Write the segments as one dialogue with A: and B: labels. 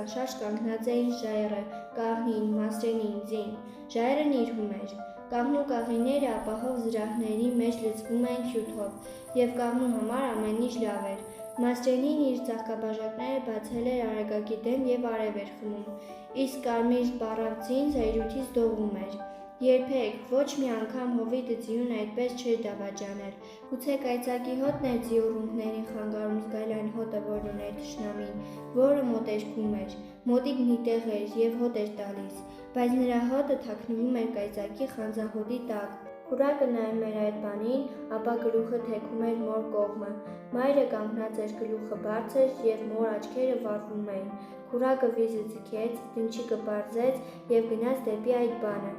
A: անշարժ կանգնած էին ժայռը, կաղնին, մասրենին, ձին, ժայռն իր հում էր, կաղնու կաղինները ապահով զրահների մեջ լցվում էին հյութով և կաղնու համար ամեն ինչ լավ էր, Մասրենին իր ծաղկաբաժակները բացել էր արագակի դեմ և արև էր խմում, իսկ կարմիր սպառավ ձին զայրույթից դողում էր, երբեք, ոչ մի անգամ հովիտը ձիուն այդպես չէր դավաճանել, գուցե կայծակի հոտն էր ձիուռունկներին խանգարում զգալ այն հոտը, որ ուներ թշնամին, որը մոտերքում էր, մոտիկ մի տեղ էր և հոտ էր տալիս, բայց նրա հոտը թաքնվում էր կայծակի խանձահոտի տակ, Քուրակը նայում էր այդ բանին, ապա գլուխը թեքում էր մոր կողմը, մայրը կանգնած էր գլուխը բարձր և մոր աչքերը վառվում էին, Քուրակը վիզը ձգեց, դնչիկը պարզեց և գնաց դեպի այդ բանը,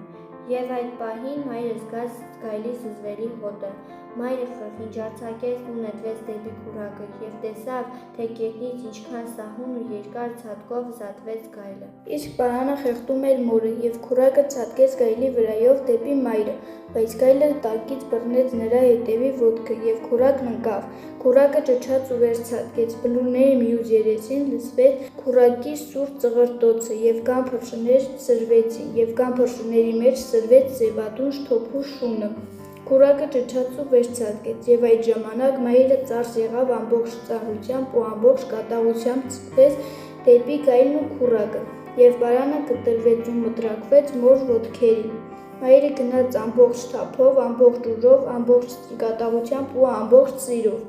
A: և այդ պահին մայրը զգաց գայլի զզվելի հոտը, մայրը խրխինջ արձակեց ու նետվեց դեպի քուրակը և տեսավ, թե գետնից ինչքան սահուն ու երկար ցատկով զատվեց գայլը։ Իսկ պարանը խեղդում էր մորը և քուրակը ցատկեց գայլի վրայով դեպի մայրը, բայց գայլը տակից բռնեց նրա ետևի ոտքը և քուրակն ընկավ, քուրակը ճչաց ու վեր ցատկեց, բլուրների մյուս երեսին լսվեց քուրակի սուր ծղրտոցը և կան փռշտներ սրվեցին և կան փռշտների մեջ սրվեց սեպադուն թոփու շունը, քուրակը ճչաց ու վեր ցատկեց և այդ ժամանակ մայրը ծարս եղավ ամբողջ ծանրությամբ ու ամբողջ կատաղությամբ ձգվեց դեպի գայլն ու քուրակը և պարանը կտրվեց ու մտրակվեց մոր ոտքերին, մայրը գնաց ամբողջ թափով, ամբողջ ուժով, ամբողջ կատաղությամբ ու ամբողջ սիրով,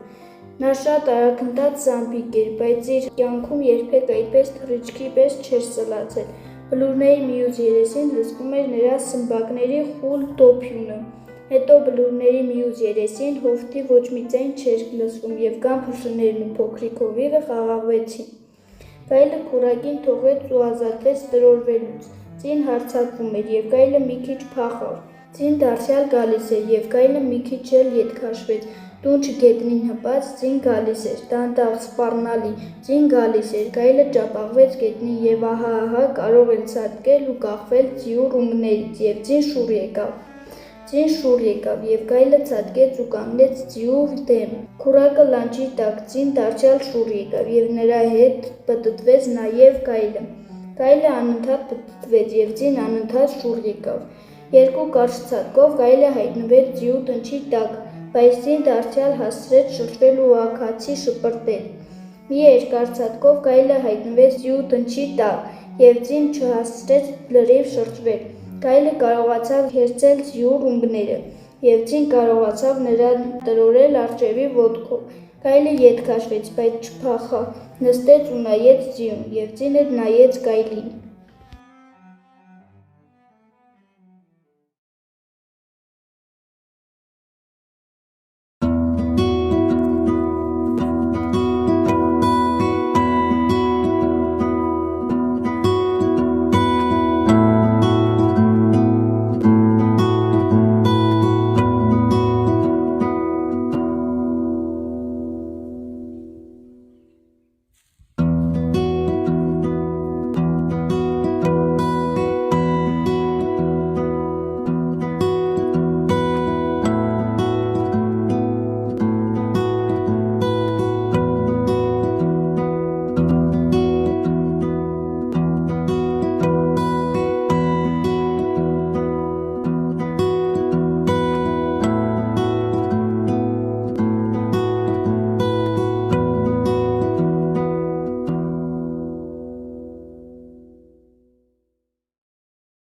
A: նա շատ արագընթաց զամբիկ էր, բայց իր կյանքում երբեք այդպես թռիչքի պես չէր սլացել, բլուրների մյուս երեսին լսվում էր նրա սմբակների խուլ դոփյունը, հետո բլուրների մյուս երեսին հովտի ոչ մի ձայն չէր լսվում և կան փռշտներն ու փոքրիկ հովիվը խաղաղվեցին, գայլը քուրակին թողեց ու ազատվեց տրորվելուց, ձին հարձակվում էր և գայլը մի քիչ փախավ, ձին դարձյալ գալիս էր և գայլը մի քիչ էլ ետ քաշվեց, դունչը գետնին հպած, ձին գալիս էր, դանդաղ, սպառնալի, ձին գալիս էր, գայլը ճապաղվեց գետնին և ահա կարող էր ցատկել ու կախվել ձիուռունկներից և ձին շուռ եկավ և գայլը ցատկեց ու կանգնեց ձիու դեմ, քուրակը լանջի տակ, ձին դարձյալ շուռ եկավ և նրա հետ պտտվեց նաև գայլը անընդհատ պտտվեց և ձին անընդհատ շուռ եկավ, երկու կարճ ցատկով գայլը հայտնվեց ձիու դնչի տակ, բայց ձին դարձյալ հասցրեց շրջվել ու աքացի շպրտել, մի երկար ցատկով գայլը հայտնվեց ձիու դնչի տակ և ձին չհասցրեց լրիվ շրջվել, գայլը կարողացավ հերձել ձիուռունկները և ձին կարողացավ նրան տրորել առջևի ոտքով, գայլը ետ քաշվեց, բայց չփախավ, նստեց ու նայեց ձիուն և ձինը նայեց գայլին։